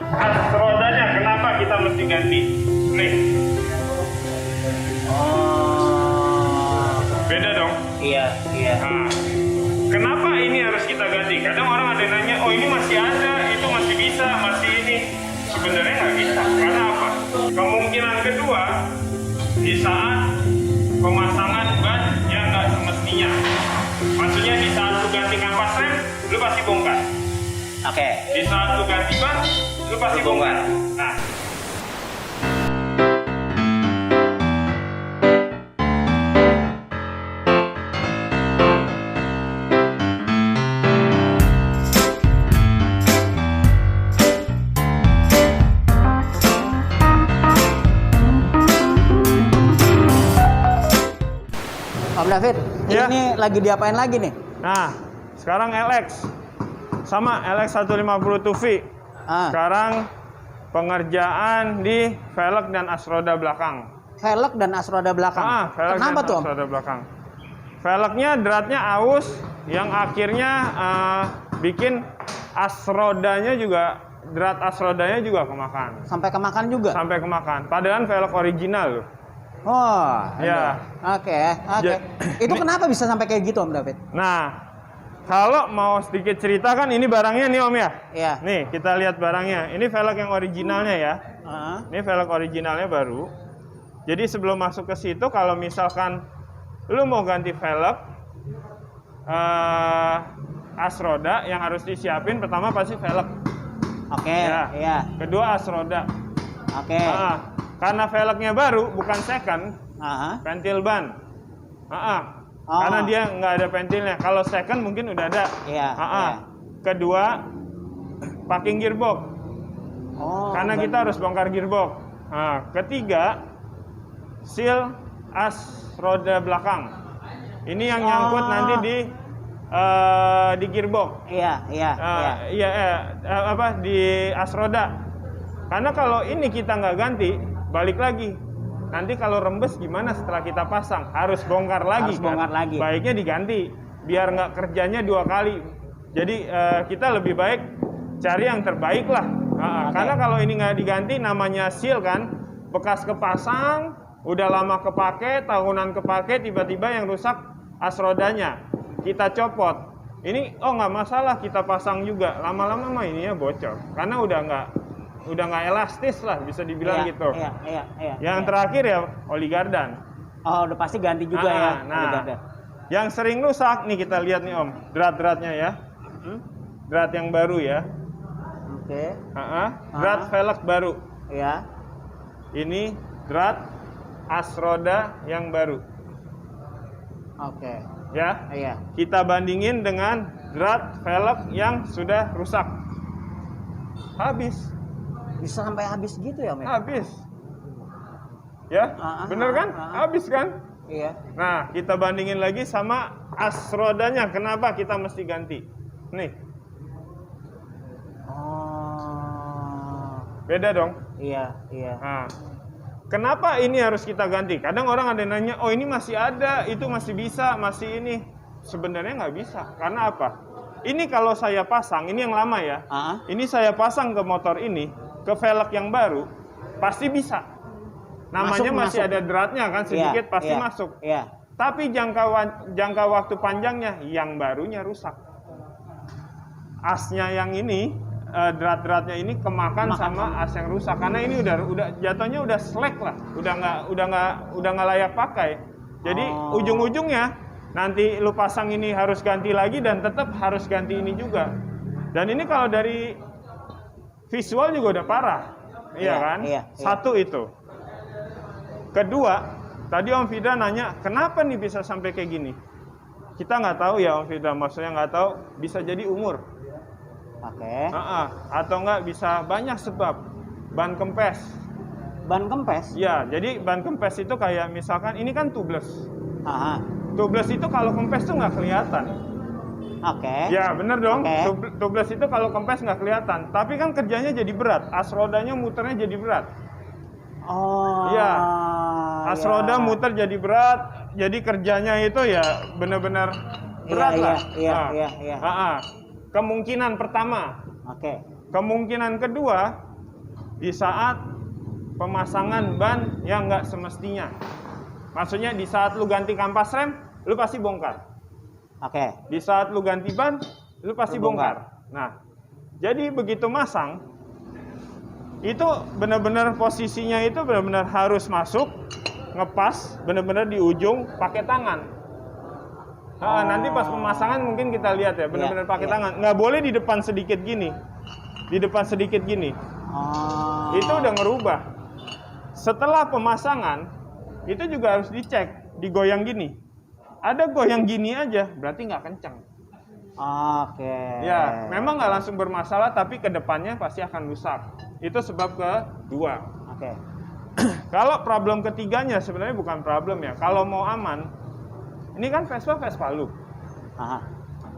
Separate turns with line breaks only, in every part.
as rodanya kenapa kita mesti ganti? Nih.
Oh.
Beda dong.
Iya, iya.
Nah, kenapa ini harus kita ganti? Kadang orang ada yang nanya, oh ini masih ada, itu masih bisa, masih ini. Sebenarnya nggak bisa. Karena apa? Kemungkinan kedua, di saat pemasangan ban yang nggak semestinya. Maksudnya di saat lu ganti kampas rem, lu pasti bongkar.
Oke.
Di saat lu ganti ban, lu pasti bongkar. Nah,
Om David,
Ya.
ini lagi diapain lagi nih?
nah, sekarang LX sama LX 150 2V.
Ah,
Sekarang pengerjaan di velg dan as roda belakang.
velg dan as roda belakang.
Velg
Kenapa
dan
tuh,
as
Om?
roda belakang. Velgnya dratnya aus, yang akhirnya bikin as rodanya juga, drat as rodanya juga kemakan.
Sampai kemakan juga?
Sampai kemakan. Padahal velg original loh.
Oh,
Ya.
Oke, oke.
Ja-
Itu kenapa bisa sampai kayak gitu, Om David?
Nah, kalau mau sedikit cerita kan ini barangnya nih Om ya.
Iya.
Nih, kita lihat barangnya. Ini velg yang originalnya ya.
Ah,
Ini velg originalnya baru. Jadi sebelum masuk ke situ, kalau misalkan lu mau ganti velg as roda, yang harus disiapin pertama pasti velg.
Oke,
Ya.
iya.
Kedua as roda.
Oke.
Karena velgnya baru, bukan second,
Ah,
pentil ban.
Oh.
Karena dia nggak ada pentilnya. Kalau second mungkin udah ada.
iya. Iya.
Kedua, packing gearbox.
Oh,
Karena kita harus bongkar gearbox. Nah, ketiga, seal as roda belakang. Ini yang nyangkut nanti di gearbox.
Iya, iya, iya.
Di as roda. Karena kalau ini kita nggak ganti, balik lagi. Nanti kalau rembes gimana setelah kita pasang? Harus bongkar lagi.
Harus bongkar lagi.
Baiknya diganti, biar nggak kerjanya 2 kali. Jadi kita lebih baik cari yang terbaik lah.
Oke.
Karena kalau ini nggak diganti, namanya seal kan, bekas kepasang, udah lama kepake, tahunan kepake, tiba-tiba yang rusak as rodanya. Kita copot. Ini nggak masalah, kita pasang juga. Lama-lama mah ininya bocor. Karena udah nggak elastis lah, bisa dibilang
Iya,
gitu.
Iya.
Yang terakhir ya oli gardan.
Oh, udah pasti ganti juga ya.
Nah, yang sering rusak nih kita lihat nih Om, drat-dratnya ya. Drat yang baru ya.
Oke.
Drat velg baru.
Iya.
Ini drat as roda yang baru.
Oke.
Ya.
Iya.
Kita bandingin dengan drat velg yang sudah rusak. Habis.
Bisa sampai habis gitu ya, Om?
Habis. Ya, bener kan? Habis kan?
Iya.
Nah, kita bandingin lagi sama as rodanya. Kenapa kita mesti ganti? Nih,
Oh.
beda dong.
Iya.
Nah, kenapa ini harus kita ganti? Kadang orang ada yang nanya, oh ini masih ada, itu masih bisa, masih ini. Sebenarnya nggak bisa. Karena apa? Ini kalau saya pasang, ini yang lama ya. Ini saya pasang ke motor ini, ke velg yang baru, pasti bisa. Namanya masih ada dratnya kan, sedikit pasti masuk.
Iya.
Tapi jangka waktu panjangnya, yang barunya rusak. Asnya yang ini, drat-dratnya ini kemakan sama as yang rusak. Karena ini udah jatuhnya udah slack lah, udah nggak layak pakai. Jadi ujung-ujungnya nanti lu pasang ini harus ganti lagi dan tetap harus ganti ini juga. Dan ini kalau dari visual juga udah parah, iya kan?
Iya.
Satu itu. Kedua, tadi Om Fidra nanya, kenapa nih bisa sampai kayak gini? Kita nggak tahu ya Om Fidra, maksudnya nggak tahu, bisa jadi umur.
Oke.
Atau nggak bisa banyak sebab. Ban kempes.
Ban kempes?
Ya, jadi ban kempes itu kayak misalkan, ini kan tubeless. Tubeless itu kalau kempes tuh nggak kelihatan.
Oke.
Ya, bener dong.
Oke.
Tubeless itu kalau kempes nggak kelihatan. Tapi kan kerjanya jadi berat. As rodanya muternya jadi berat.
Oh.
Iya. As roda muter jadi berat. Jadi kerjanya itu ya benar-benar berat lah.
Iya.
Kemungkinan pertama.
Oke.
Kemungkinan kedua, di saat pemasangan ban yang nggak semestinya. Maksudnya di saat lu ganti kampas rem, lu pasti bongkar.
Oke.
Di saat lu ganti ban, lu pasti
Lu
bongkar. Nah, jadi begitu masang, itu benar-benar posisinya itu benar-benar harus masuk, ngepas, benar-benar di ujung pakai tangan. Nanti pas pemasangan mungkin kita lihat ya, benar-benar pakai tangan. Nggak boleh di depan sedikit gini. Di depan sedikit gini. Itu udah ngerubah. Setelah pemasangan, itu juga harus dicek, digoyang gini. Ada goyang gini aja, berarti nggak kenceng.
Oke.
Ya, memang nggak langsung bermasalah, tapi kedepannya pasti akan rusak. Itu sebab kedua.
Oke.
Kalau problem ketiganya sebenarnya bukan problem ya. Kalau mau aman, ini kan Vespa lu.
Aha.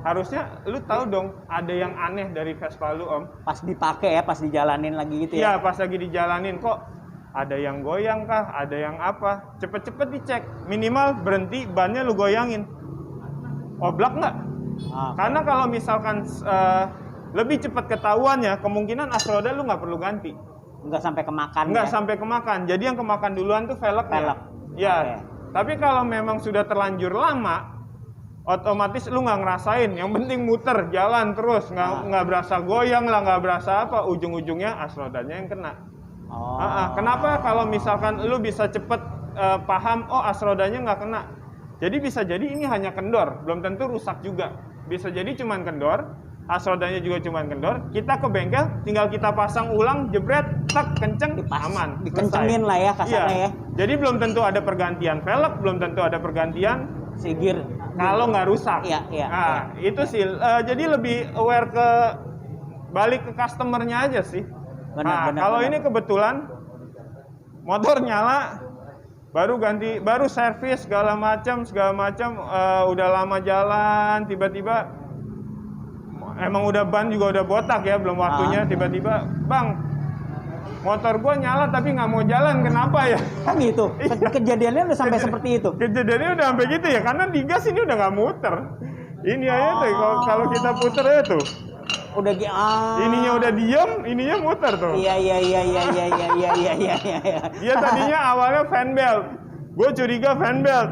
Harusnya lu tahu dong, ada yang aneh dari Vespa lu, Om.
Pas dipakai ya, pas dijalanin lagi gitu ya.
Iya, pas lagi dijalanin kok ada yang goyang kah, ada yang apa. Cepet-cepet dicek, minimal berhenti, bannya lu goyangin. Oblak nggak? Karena kalau misalkan lebih cepat ketahuannya, kemungkinan as roda lu nggak perlu ganti.
Nggak sampai kemakan.
Nggak
ya?
sampai kemakan. Jadi yang kemakan duluan tuh velgnya.
Velg.
Ya.
Oke.
Tapi kalau memang sudah terlanjur lama, otomatis lu nggak ngerasain. Yang penting muter, jalan terus, nggak berasa goyang lah, nggak berasa apa. Ujung-ujungnya as rodanya yang kena. Kenapa kalau misalkan lu bisa cepet paham, oh as rodanya nggak kena. Jadi bisa jadi ini hanya kendor, belum tentu rusak juga. Bisa jadi cuman kendor, as rodanya juga cuman kendor. Kita ke bengkel, tinggal kita pasang ulang, jebret, tak kenceng, aman.
Dikencengin lah ya kasarnya ya.
Jadi belum tentu ada pergantian velg, belum tentu ada pergantian
Sigir.
kalau nggak rusak.
Iya.
Itu sih. Jadi lebih aware ke balik ke customernya aja sih.
Benar.
Kalau ini kebetulan motor nyala, baru servis segala macam, udah lama jalan, tiba-tiba emang udah ban juga udah botak ya, belum waktunya, tiba-tiba, Bang, motor gua nyala tapi nggak mau jalan, kenapa ya?
Kan gitu. Kejadiannya udah sampai seperti itu.
Kejadiannya udah sampai gitu ya, karena digas ini udah nggak muter. Ini aja tuh, kalau kita puter ya tuh.
Udah
ininya udah diem, ininya muter tuh.
Iya.
Dia tadinya awalnya fan belt. Gue curiga fan belt.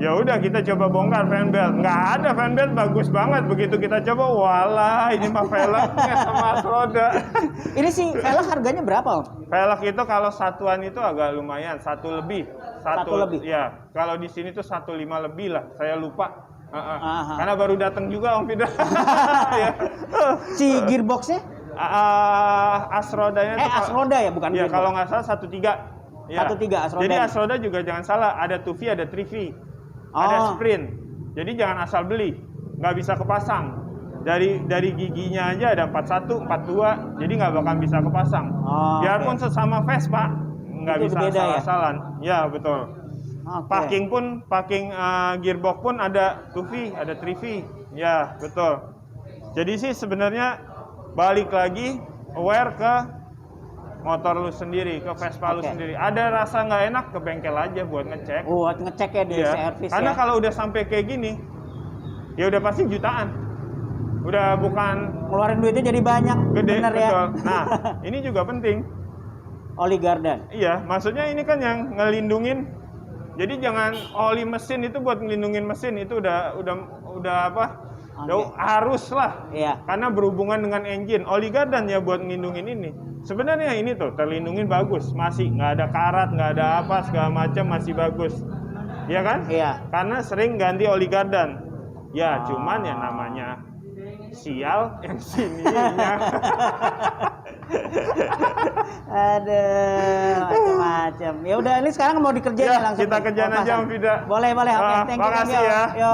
Ya udah kita coba bongkar fan belt. Nggak ada fan belt, bagus banget. Begitu kita coba, walah ini mah velgnya sama as roda.
Ini sih velg harganya berapa, Om?
Velg itu kalau satuan itu agak lumayan, satu lebih.
Satu lebih?
Ya, kalau di sini tuh 1,5 lebih lah. Saya lupa. Karena baru datang juga Om Fida. Ya.
Si gearboxnya?
As rodanya tuh
as roda ya, bukan
ya,
gearbox.
kalau nggak salah 1.3. Ya.
1.3 as roda.
Jadi as roda juga jangan salah, ada 2V, ada 3V. Ada sprint. Jadi jangan asal beli, nggak bisa kepasang. Dari giginya aja ada 41, 42, jadi nggak bakal bisa kepasang. Biarpun sesama Vespa, nggak bisa asal-asalan. Ya betul. Parking gearbox pun ada 2V, ada 3V. Ya, betul. Jadi sih sebenarnya balik lagi aware ke motor lu sendiri, ke Vespa lu sendiri. Ada rasa nggak enak, ke bengkel aja buat ngecek.
Buat ngecek ya di servis.
Karena kalau udah sampai kayak gini, ya udah pasti jutaan. Udah bukan
ngeluarin duitnya jadi banyak.
Gede,
bener
betul.
Ya.
Nah, ini juga penting.
Oli gardan.
Iya, maksudnya ini kan yang ngelindungin. Jadi jangan oli mesin itu buat ngelindungin mesin, itu udah apa? Harus lah.
Iya.
Karena berhubungan dengan engine. Oli gardan ya buat ngelindungin ini. Sebenarnya ini tuh terlindungin bagus, masih nggak ada karat, nggak ada apa segala macam, masih bagus. Iya kan?
Iya.
Karena sering ganti oli gardan. Ya, cuman ya namanya sial yang sininya.
Aduh, macam-macam. Ya udah, ini sekarang mau dikerjain
Ya,
langsung.
kita kerjain aja Om Fida.
Boleh. Oke, thank you.
Makasih ya.
Yo.